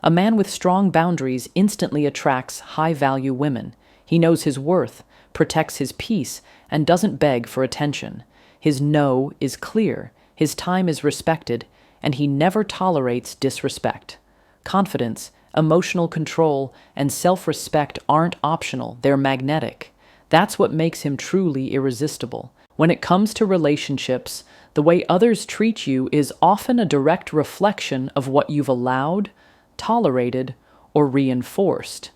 A man with strong boundaries instantly attracts high-value women. He knows his worth, protects his peace, and doesn't beg for attention. His no is clear, his time is respected, and he never tolerates disrespect. Confidence, emotional control, and self-respect aren't optional, they're magnetic. That's what makes him truly irresistible. When it comes to relationships, the way others treat you is often a direct reflection of what you've allowed, tolerated, or reinforced.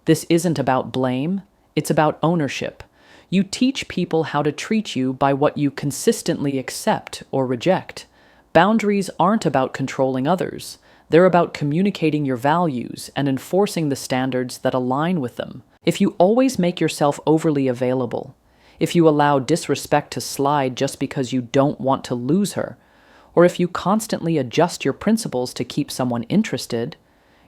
This isn't about blame, it's about ownership. You teach people how to treat you by what you consistently accept or reject. Boundaries aren't about controlling others. They're about communicating your values and enforcing the standards that align with them. If you always make yourself overly available, if you allow disrespect to slide just because you don't want to lose her, or if you constantly adjust your principles to keep someone interested,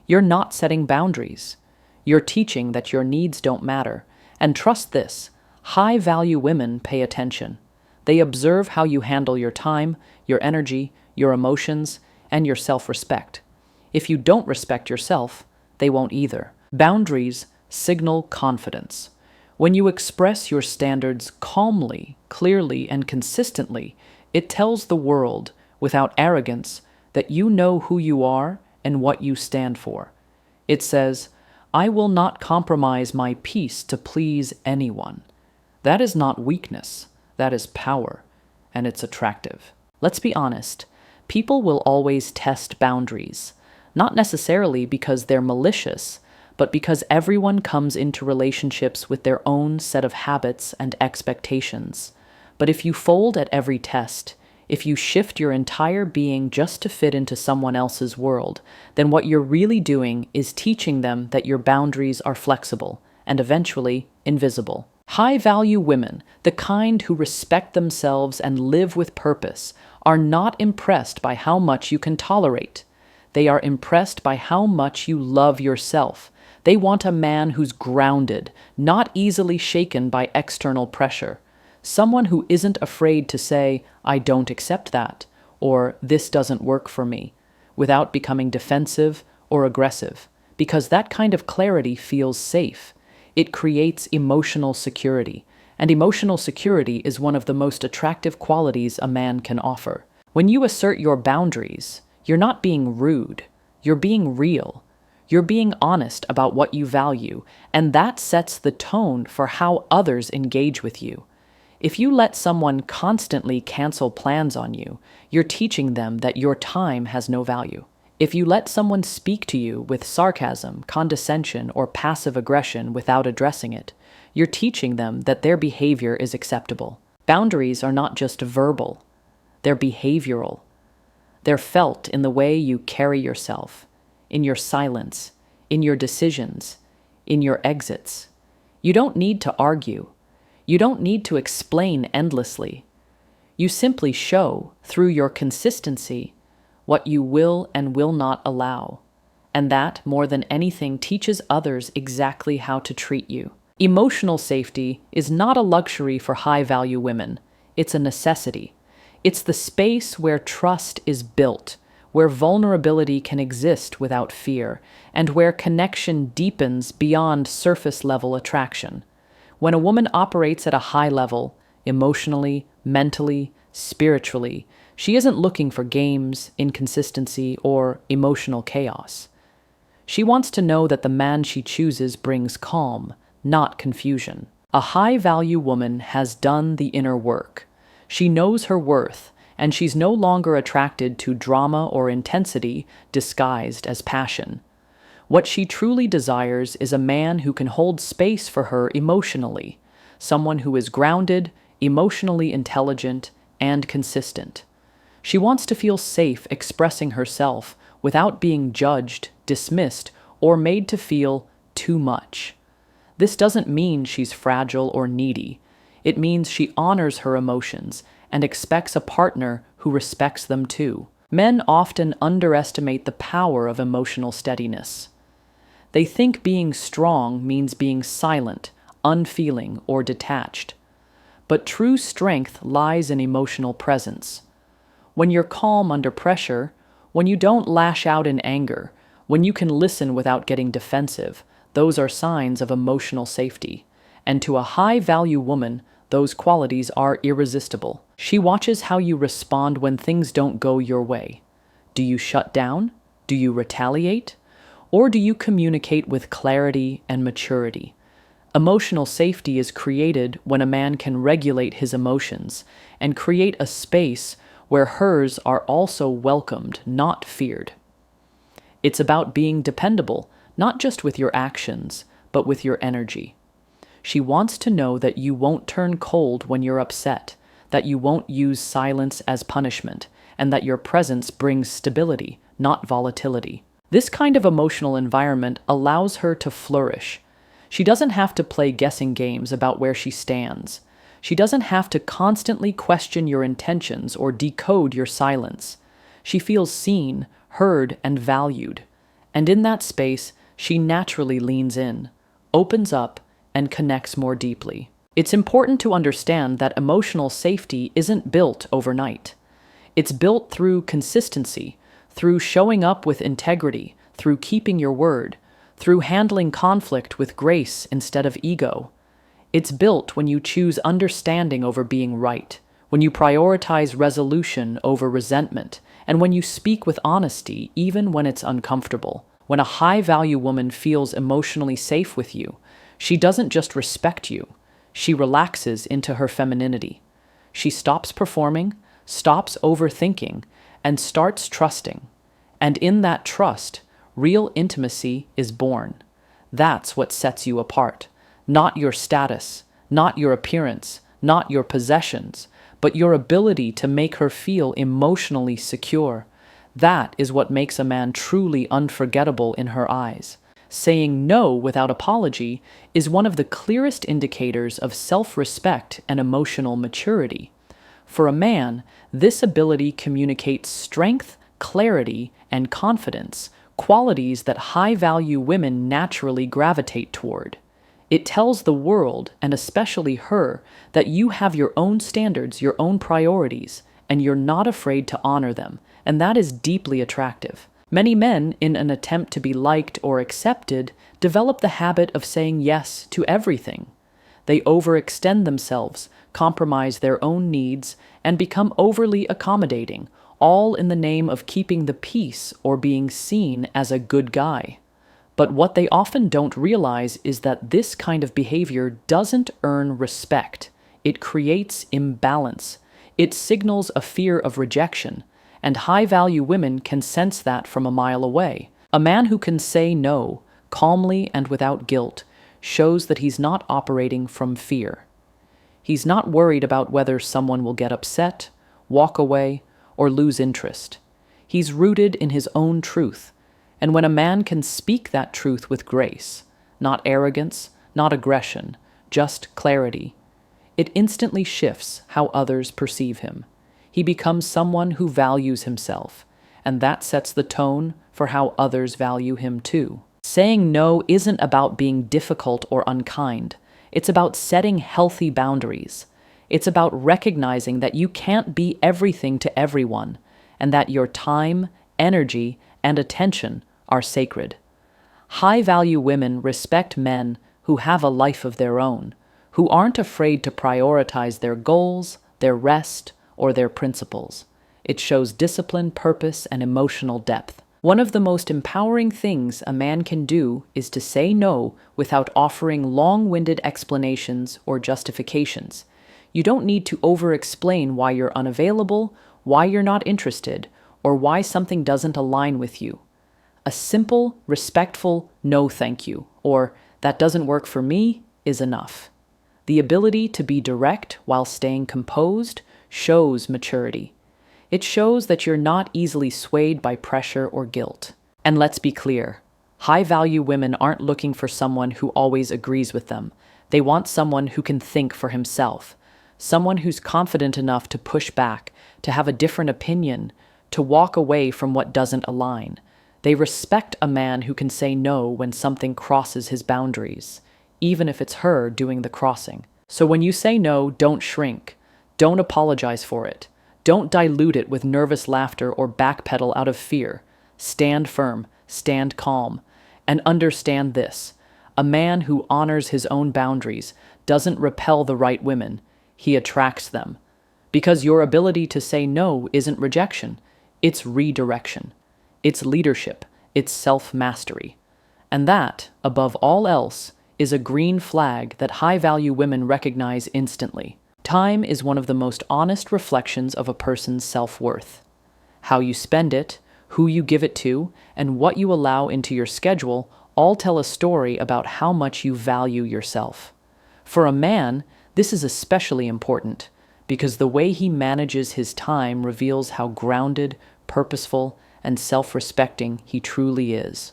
you're not setting boundaries. You're teaching that your needs don't matter. And trust this, high-value women pay attention. They observe how you handle your time, your energy, your emotions, and your self-respect. If you don't respect yourself, they won't either. Boundaries signal confidence. When you express your standards calmly, clearly, and consistently, it tells the world, without arrogance, that you know who you are and what you stand for. It says, "I will not compromise my peace to please anyone." That is not weakness, that is power, and it's attractive. Let's be honest, people will always test boundaries, not necessarily because they're malicious, but because everyone comes into relationships with their own set of habits and expectations. But if you fold at every test, if you shift your entire being just to fit into someone else's world, then what you're really doing is teaching them that your boundaries are flexible and eventually invisible. High-value women, the kind who respect themselves and live with purpose, are not impressed by how much you can tolerate. They are impressed by how much you love yourself. They want a man who's grounded, not easily shaken by external pressure. Someone who isn't afraid to say, "I don't accept that," or "this doesn't work for me," without becoming defensive or aggressive, because that kind of clarity feels safe. It creates emotional security, and emotional security is one of the most attractive qualities a man can offer. When you assert your boundaries, you're not being rude, you're being real. You're being honest about what you value, and that sets the tone for how others engage with you. If you let someone constantly cancel plans on you, you're teaching them that your time has no value. If you let someone speak to you with sarcasm, condescension, or passive aggression without addressing it, you're teaching them that their behavior is acceptable. Boundaries are not just verbal, they're behavioral. They're felt in the way you carry yourself, in your silence, in your decisions, in your exits. You don't need to argue. You don't need to explain endlessly. You simply show, through your consistency, what you will and will not allow. And that, more than anything, teaches others exactly how to treat you. Emotional safety is not a luxury for high-value women. It's a necessity. It's the space where trust is built, where vulnerability can exist without fear, and where connection deepens beyond surface-level attraction. When a woman operates at a high level, emotionally, mentally, spiritually, she isn't looking for games, inconsistency, or emotional chaos. She wants to know that the man she chooses brings calm, not confusion. A high-value woman has done the inner work. She knows her worth, and she's no longer attracted to drama or intensity disguised as passion. What she truly desires is a man who can hold space for her emotionally, someone who is grounded, emotionally intelligent, and consistent. She wants to feel safe expressing herself without being judged, dismissed, or made to feel too much. This doesn't mean she's fragile or needy. It means she honors her emotions and expects a partner who respects them too. Men often underestimate the power of emotional steadiness. They think being strong means being silent, unfeeling, or detached. But true strength lies in emotional presence. When you're calm under pressure, when you don't lash out in anger, When you can listen without getting defensive, those are signs of emotional safety. And to a high-value woman, those qualities are irresistible. She watches how you respond when things don't go your way. Do you shut down? Do you retaliate? Or do you communicate with clarity and maturity? Emotional safety is created when a man can regulate his emotions and create a space where hers are also welcomed, not feared. It's about being dependable, not just with your actions, but with your energy. She wants to know that you won't turn cold when you're upset, that you won't use silence as punishment, and that your presence brings stability, not volatility. This kind of emotional environment allows her to flourish. She doesn't have to play guessing games about where she stands. She doesn't have to constantly question your intentions or decode your silence. She feels seen, heard, and valued. And in that space, she naturally leans in, opens up, and connects more deeply. It's important to understand that emotional safety isn't built overnight. It's built through consistency, through showing up with integrity, through keeping your word, through handling conflict with grace instead of ego. It's built when you choose understanding over being right, when you prioritize resolution over resentment, and when you speak with honesty even when it's uncomfortable. When a high-value woman feels emotionally safe with you, she doesn't just respect you, she relaxes into her femininity. She stops performing, stops overthinking, and starts trusting. And in that trust, real intimacy is born. That's what sets you apart. Not your status, not your appearance, not your possessions, but your ability to make her feel emotionally secure. That is what makes a man truly unforgettable in her eyes. Saying no without apology is one of the clearest indicators of self-respect and emotional maturity. For a man, this ability communicates strength, clarity, and confidence, qualities that high-value women naturally gravitate toward. It tells the world, and especially her, that you have your own standards, your own priorities, and you're not afraid to honor them, and that is deeply attractive. Many men, in an attempt to be liked or accepted, develop the habit of saying yes to everything. They overextend themselves, compromise their own needs, and become overly accommodating, all in the name of keeping the peace or being seen as a good guy. But what they often don't realize is that this kind of behavior doesn't earn respect. It creates imbalance. It signals a fear of rejection, and high-value women can sense that from a mile away. A man who can say no, calmly and without guilt, shows that he's not operating from fear. He's not worried about whether someone will get upset, walk away, or lose interest. He's rooted in his own truth, and when a man can speak that truth with grace, not arrogance, not aggression, just clarity, it instantly shifts how others perceive him. He becomes someone who values himself, and that sets the tone for how others value him too. Saying no isn't about being difficult or unkind. It's about setting healthy boundaries. It's about recognizing that you can't be everything to everyone, and that your time, energy, and attention are sacred. High-value women respect men who have a life of their own, who aren't afraid to prioritize their goals, their rest, or their principles. It shows discipline, purpose, and emotional depth. One of the most empowering things a man can do is to say no without offering long-winded explanations or justifications. You don't need to over-explain why you're unavailable, why you're not interested, or why something doesn't align with you. A simple, respectful "no thank you" or "that doesn't work for me" is enough. The ability to be direct while staying composed shows maturity. It shows that you're not easily swayed by pressure or guilt. And let's be clear, high-value women aren't looking for someone who always agrees with them. They want someone who can think for himself, someone who's confident enough to push back, to have a different opinion, to walk away from what doesn't align. They respect a man who can say no when something crosses his boundaries, even if it's her doing the crossing. So when you say no, don't shrink. Don't apologize for it. Don't dilute it with nervous laughter or backpedal out of fear. Stand firm. stand calm, and understand this. A man who honors his own boundaries doesn't repel the right women, he attracts them. Because your ability to say no isn't rejection, it's redirection. It's leadership, it's self-mastery. And that, above all else, is a green flag that high-value women recognize instantly. Time is one of the most honest reflections of a person's self-worth. How you spend it, who you give it to, and what you allow into your schedule all tell a story about how much you value yourself. For a man, this is especially important, because the way he manages his time reveals how grounded, purposeful, and self-respecting he truly is.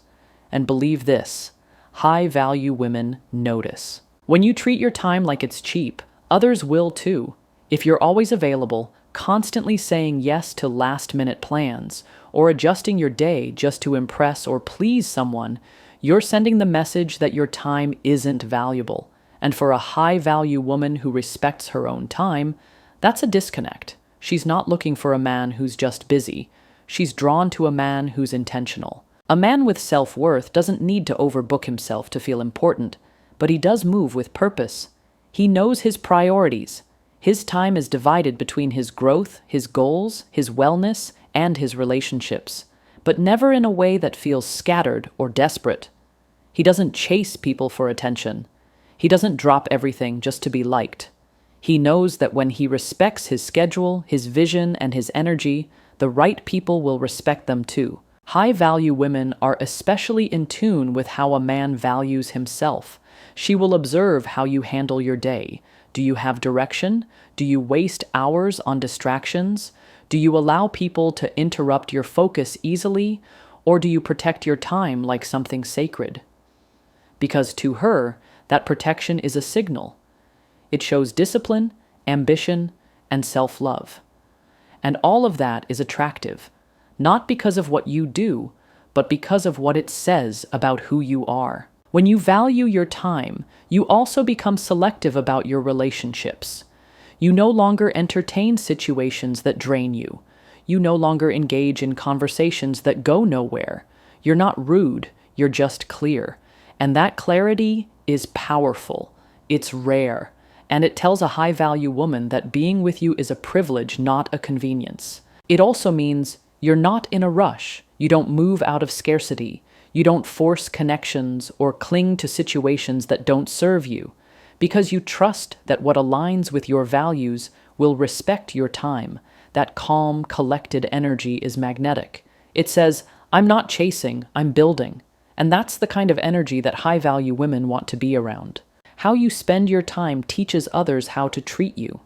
And believe this, high-value women notice. When you treat your time like it's cheap, others will too. If you're always available, constantly saying yes to last-minute plans, or adjusting your day just to impress or please someone, you're sending the message that your time isn't valuable. And for a high-value woman who respects her own time, that's a disconnect. She's not looking for a man who's just busy. She's drawn to a man who's intentional. A man with self-worth doesn't need to overbook himself to feel important, but he does move with purpose. He knows his priorities. His time is divided between his growth, his goals, his wellness, and his relationships, but never in a way that feels scattered or desperate. He doesn't chase people for attention. He doesn't drop everything just to be liked. He knows that when he respects his schedule, his vision, and his energy, the right people will respect them too. High-value women are especially in tune with how a man values himself. She will observe how you handle your day. Do you have direction? Do you waste hours on distractions? Do you allow people to interrupt your focus easily? Or do you protect your time like something sacred? Because to her, that protection is a signal. It shows discipline, ambition, and self-love. And all of that is attractive, not because of what you do, but because of what it says about who you are. When you value your time, you also become selective about your relationships. You no longer entertain situations that drain you. You no longer engage in conversations that go nowhere. You're not rude, you're just clear. And that clarity is powerful. It's rare. And it tells a high-value woman that being with you is a privilege, not a convenience. It also means you're not in a rush. You don't move out of scarcity. You don't force connections or cling to situations that don't serve you, because you trust that what aligns with your values will respect your time. That calm, collected energy is magnetic. It says, I'm not chasing, I'm building. And that's the kind of energy that high-value women want to be around. How you spend your time teaches others how to treat you.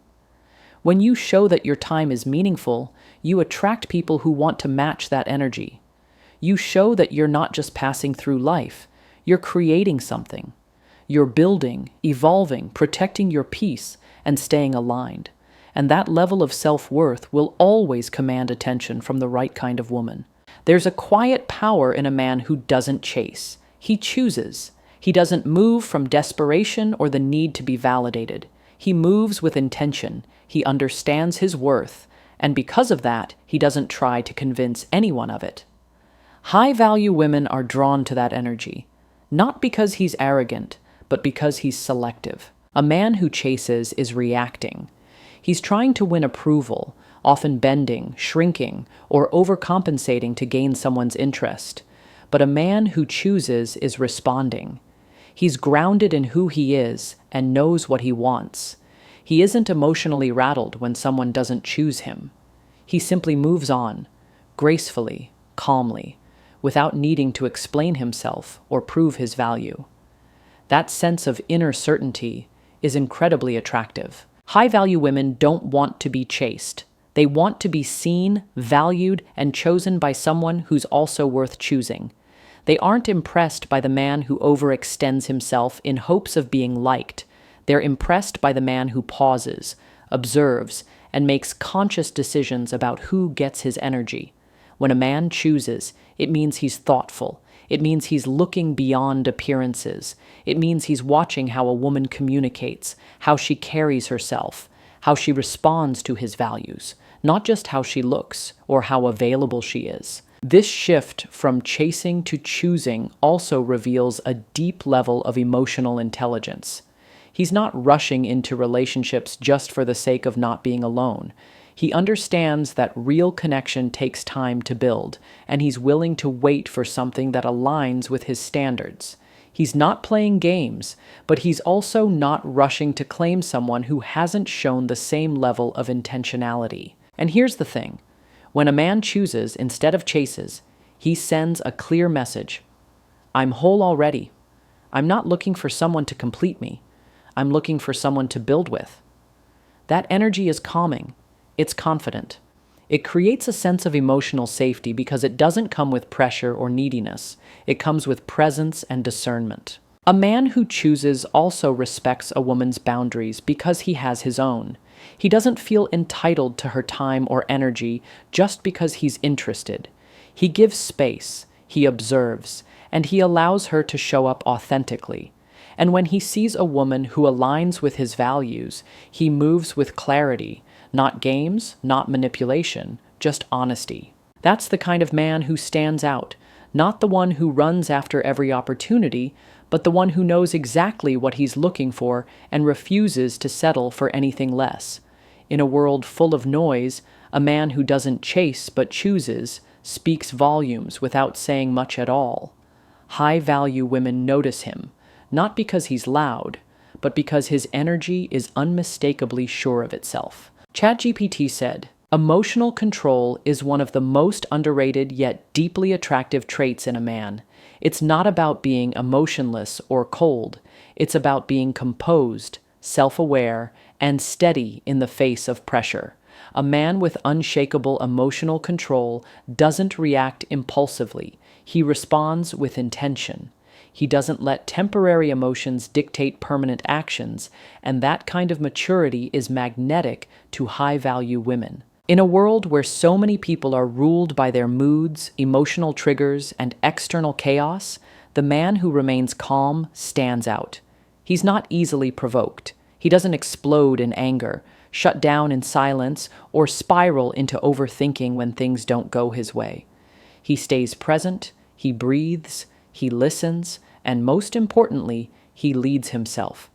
When you show that your time is meaningful, you attract people who want to match that energy. You show that you're not just passing through life, you're creating something. You're building, evolving, protecting your peace, and staying aligned. And that level of self-worth will always command attention from the right kind of woman. There's a quiet power in a man who doesn't chase. He chooses. He doesn't move from desperation or the need to be validated. He moves with intention. He understands his worth. And because of that, he doesn't try to convince anyone of it. High-value women are drawn to that energy, not because he's arrogant, but because he's selective. A man who chases is reacting. He's trying to win approval, often bending, shrinking, or overcompensating to gain someone's interest. But a man who chooses is responding. He's grounded in who he is and knows what he wants. He isn't emotionally rattled when someone doesn't choose him. He simply moves on, gracefully, calmly, without needing to explain himself or prove his value. That sense of inner certainty is incredibly attractive. High-value women don't want to be chased. They want to be seen, valued, and chosen by someone who's also worth choosing. They aren't impressed by the man who overextends himself in hopes of being liked. They're impressed by the man who pauses, observes, and makes conscious decisions about who gets his energy. When a man chooses, it means he's thoughtful. It means he's looking beyond appearances. It means he's watching how a woman communicates, how she carries herself, how she responds to his values, not just how she looks or how available she is. This shift from chasing to choosing also reveals a deep level of emotional intelligence. He's not rushing into relationships just for the sake of not being alone. He understands that real connection takes time to build, and he's willing to wait for something that aligns with his standards. He's not playing games, but he's also not rushing to claim someone who hasn't shown the same level of intentionality. And here's the thing. When a man chooses instead of chases, he sends a clear message. I'm whole already. I'm not looking for someone to complete me. I'm looking for someone to build with. That energy is calming. It's confident. It creates a sense of emotional safety because it doesn't come with pressure or neediness. It comes with presence and discernment. A man who chooses also respects a woman's boundaries because he has his own. He doesn't feel entitled to her time or energy just because he's interested. He gives space, he observes, and he allows her to show up authentically. And when he sees a woman who aligns with his values, he moves with clarity, not games, not manipulation, just honesty. That's the kind of man who stands out, not the one who runs after every opportunity, but the one who knows exactly what he's looking for and refuses to settle for anything less. In a world full of noise, a man who doesn't chase but chooses speaks volumes without saying much at all. High-value women notice him, not because he's loud, but because his energy is unmistakably sure of itself. ChatGPT said, "Emotional control is one of the most underrated yet deeply attractive traits in a man. It's not about being emotionless or cold. It's about being composed, self-aware, and steady in the face of pressure. A man with unshakable emotional control doesn't react impulsively. He responds with intention. He doesn't let temporary emotions dictate permanent actions, and that kind of maturity is magnetic to high-value women." In a world where so many people are ruled by their moods, emotional triggers, and external chaos, the man who remains calm stands out. He's not easily provoked. He doesn't explode in anger, shut down in silence, or spiral into overthinking when things don't go his way. He stays present, he breathes, he listens, and most importantly, he leads himself.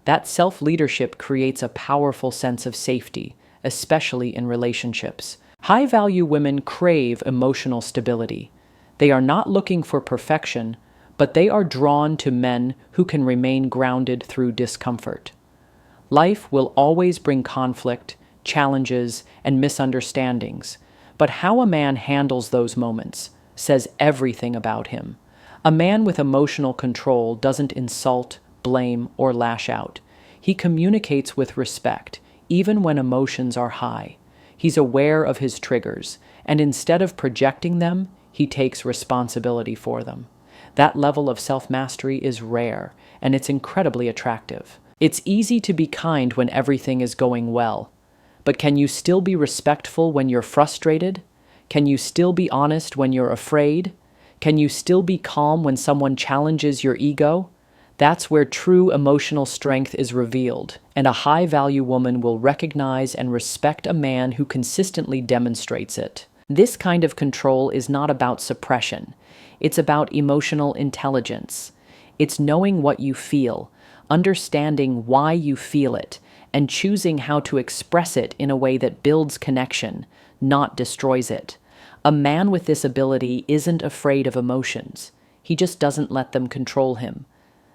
That self-leadership creates a powerful sense of safety, especially in relationships. High-value women crave emotional stability. They are not looking for perfection, but they are drawn to men who can remain grounded through discomfort. Life will always bring conflict, challenges, and misunderstandings, but how a man handles those moments says everything about him. A man with emotional control doesn't insult, blame, or lash out. He communicates with respect, even when emotions are high. He's aware of his triggers, and instead of projecting them, he takes responsibility for them. That level of self-mastery is rare, and it's incredibly attractive. It's easy to be kind when everything is going well, but can you still be respectful when you're frustrated? Can you still be honest when you're afraid? Can you still be calm when someone challenges your ego? That's where true emotional strength is revealed, and a high-value woman will recognize and respect a man who consistently demonstrates it. This kind of control is not about suppression. It's about emotional intelligence. It's knowing what you feel, understanding why you feel it, and choosing how to express it in a way that builds connection, not destroys it. A man with this ability isn't afraid of emotions. He just doesn't let them control him.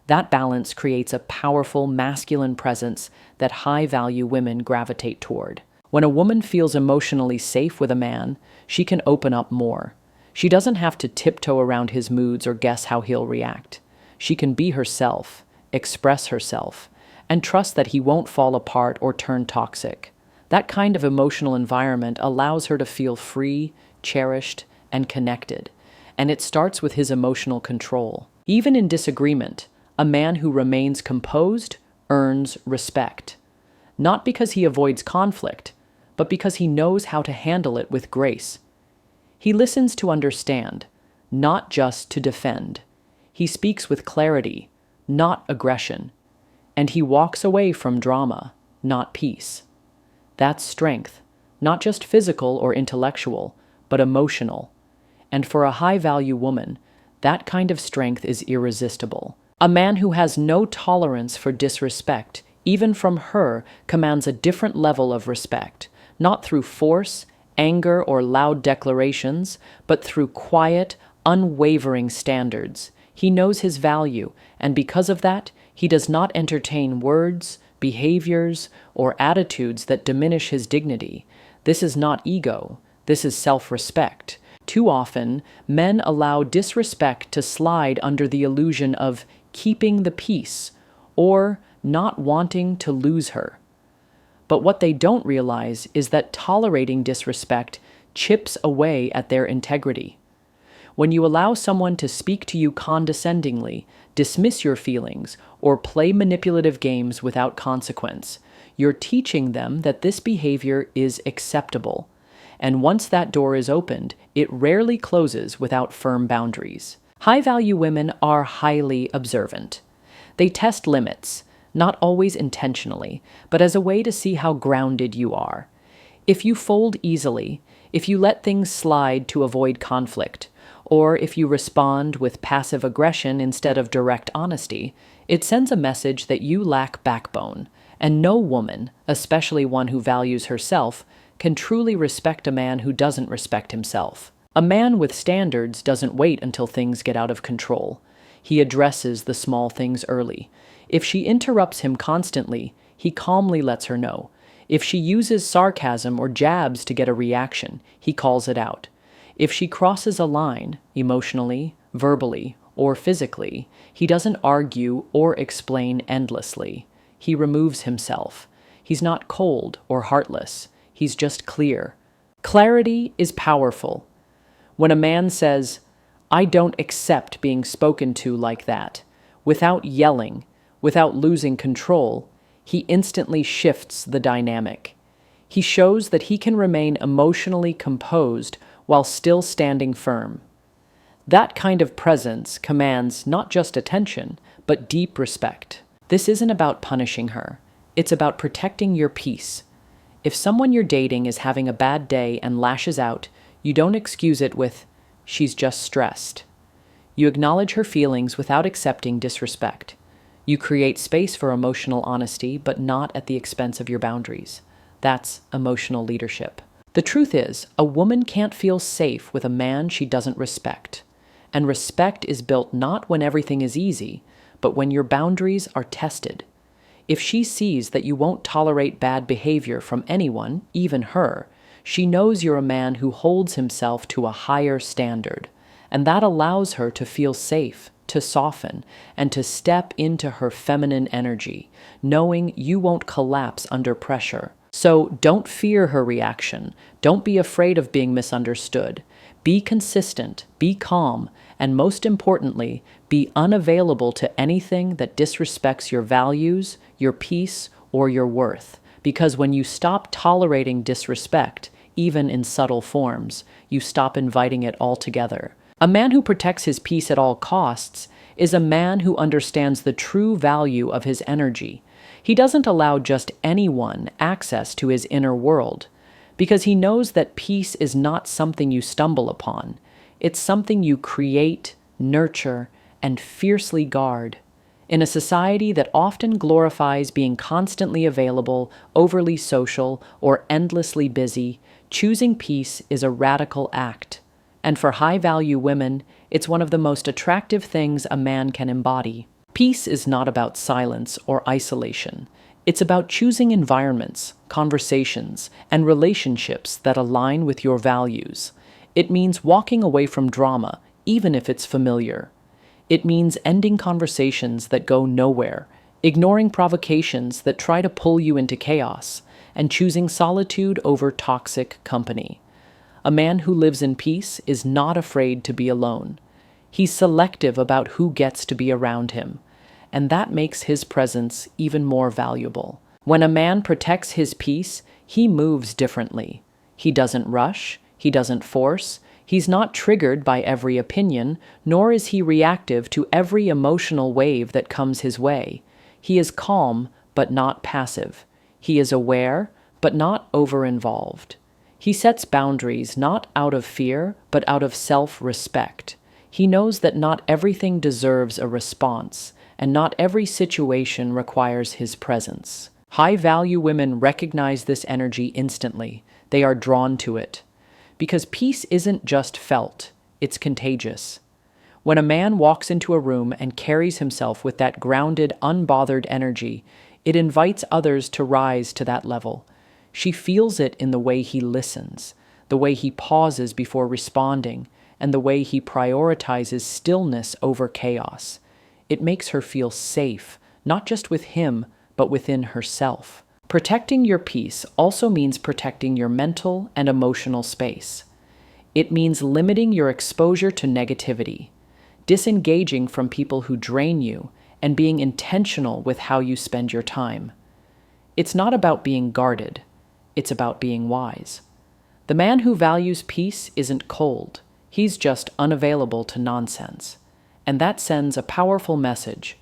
That balance creates a powerful masculine presence that high-value women gravitate toward. When a woman feels emotionally safe with a man, she can open up more. She doesn't have to tiptoe around his moods or guess how he'll react. She can be herself, express herself, and trust that he won't fall apart or turn toxic. That kind of emotional environment allows her to feel free, cherished, and connected, and it starts with his emotional control. Even in disagreement, a man who remains composed earns respect, not because he avoids conflict, but because he knows how to handle it with grace. He listens to understand, not just to defend. He speaks with clarity, not aggression, and he walks away from drama, not peace. That's strength, not just physical or intellectual, but emotional. And for a high-value woman, that kind of strength is irresistible. A man who has no tolerance for disrespect, even from her, commands a different level of respect, not through force, anger, or loud declarations, but through quiet, unwavering standards. He knows his value, and because of that, he does not entertain words, behaviors, or attitudes that diminish his dignity. This is not ego. This is self-respect. Too often, men allow disrespect to slide under the illusion of keeping the peace or not wanting to lose her. But what they don't realize is that tolerating disrespect chips away at their integrity. When you allow someone to speak to you condescendingly, dismiss your feelings, or play manipulative games without consequence, you're teaching them that this behavior is acceptable. And once that door is opened, it rarely closes without firm boundaries. High-value women are highly observant. They test limits, not always intentionally, but as a way to see how grounded you are. If you fold easily, if you let things slide to avoid conflict, or if you respond with passive aggression instead of direct honesty, it sends a message that you lack backbone, and no woman, especially one who values herself, can truly respect a man who doesn't respect himself. A man with standards doesn't wait until things get out of control. He addresses the small things early. If she interrupts him constantly, he calmly lets her know. If she uses sarcasm or jabs to get a reaction, he calls it out. If she crosses a line, emotionally, verbally, or physically, he doesn't argue or explain endlessly. He removes himself. He's not cold or heartless. He's just clear. Clarity is powerful. When a man says, "I don't accept being spoken to like that," without yelling, without losing control, he instantly shifts the dynamic. He shows that he can remain emotionally composed while still standing firm. That kind of presence commands not just attention, but deep respect. This isn't about punishing her. It's about protecting your peace. If someone you're dating is having a bad day and lashes out, you don't excuse it with, "She's just stressed." You acknowledge her feelings without accepting disrespect. You create space for emotional honesty, but not at the expense of your boundaries. That's emotional leadership. The truth is, a woman can't feel safe with a man she doesn't respect. And respect is built not when everything is easy, but when your boundaries are tested. If she sees that you won't tolerate bad behavior from anyone, even her, she knows you're a man who holds himself to a higher standard, and that allows her to feel safe, to soften, and to step into her feminine energy, knowing you won't collapse under pressure. So don't fear her reaction. Don't be afraid of being misunderstood. Be consistent, be calm, and most importantly, be unavailable to anything that disrespects your values, your peace, or your worth. Because when you stop tolerating disrespect, even in subtle forms, you stop inviting it altogether. A man who protects his peace at all costs is a man who understands the true value of his energy. He doesn't allow just anyone access to his inner world, because he knows that peace is not something you stumble upon. It's something you create, nurture, and fiercely guard. In a society that often glorifies being constantly available, overly social, or endlessly busy, choosing peace is a radical act. And for high-value women, it's one of the most attractive things a man can embody. Peace is not about silence or isolation. It's about choosing environments, conversations, and relationships that align with your values. It means walking away from drama, even if it's familiar. It means ending conversations that go nowhere, ignoring provocations that try to pull you into chaos, and choosing solitude over toxic company. A man who lives in peace is not afraid to be alone. He's selective about who gets to be around him, and that makes his presence even more valuable. When a man protects his peace, he moves differently. He doesn't rush, he doesn't force, he's not triggered by every opinion, nor is he reactive to every emotional wave that comes his way. He is calm, but not passive. He is aware, but not over-involved. He sets boundaries not out of fear, but out of self-respect. He knows that not everything deserves a response, and not every situation requires his presence. High-value women recognize this energy instantly. They are drawn to it. Because peace isn't just felt, it's contagious. When a man walks into a room and carries himself with that grounded, unbothered energy, it invites others to rise to that level. She feels it in the way he listens, the way he pauses before responding, and the way he prioritizes stillness over chaos. It makes her feel safe, not just with him, but within herself. Protecting your peace also means protecting your mental and emotional space. It means limiting your exposure to negativity, disengaging from people who drain you, and being intentional with how you spend your time. It's not about being guarded. It's about being wise. The man who values peace isn't cold. He's just unavailable to nonsense. And that sends a powerful message.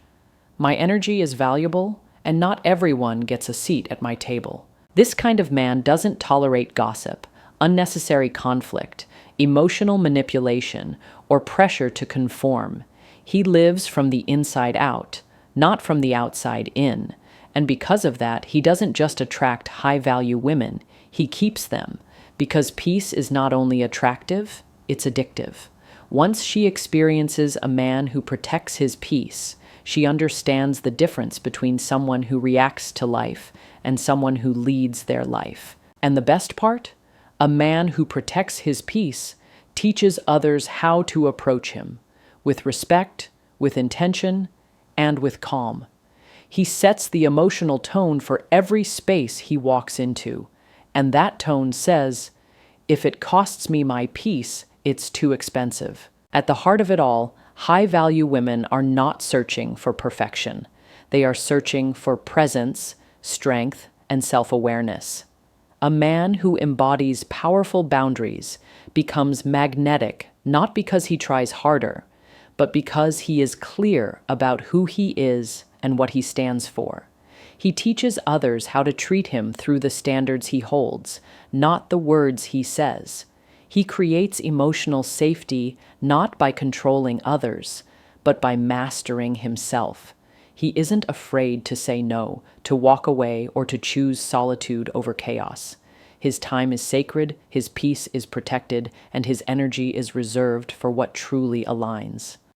My energy is valuable, and not everyone gets a seat at my table. This kind of man doesn't tolerate gossip, unnecessary conflict, emotional manipulation, or pressure to conform. He lives from the inside out, not from the outside in. And because of that, he doesn't just attract high-value women, he keeps them, because peace is not only attractive, it's addictive. Once she experiences a man who protects his peace, she understands the difference between someone who reacts to life and someone who leads their life. And the best part? A man who protects his peace teaches others how to approach him, with respect, with intention, and with calm. He sets the emotional tone for every space he walks into, and that tone says, if it costs me my peace, it's too expensive. At the heart of it all, high-value women are not searching for perfection. They are searching for presence, strength, and self-awareness. A man who embodies powerful boundaries becomes magnetic not because he tries harder, but because he is clear about who he is and what he stands for. He teaches others how to treat him through the standards he holds, not the words he says. He creates emotional safety not by controlling others, but by mastering himself. He isn't afraid to say no, to walk away, or to choose solitude over chaos. His time is sacred, his peace is protected, and his energy is reserved for what truly aligns.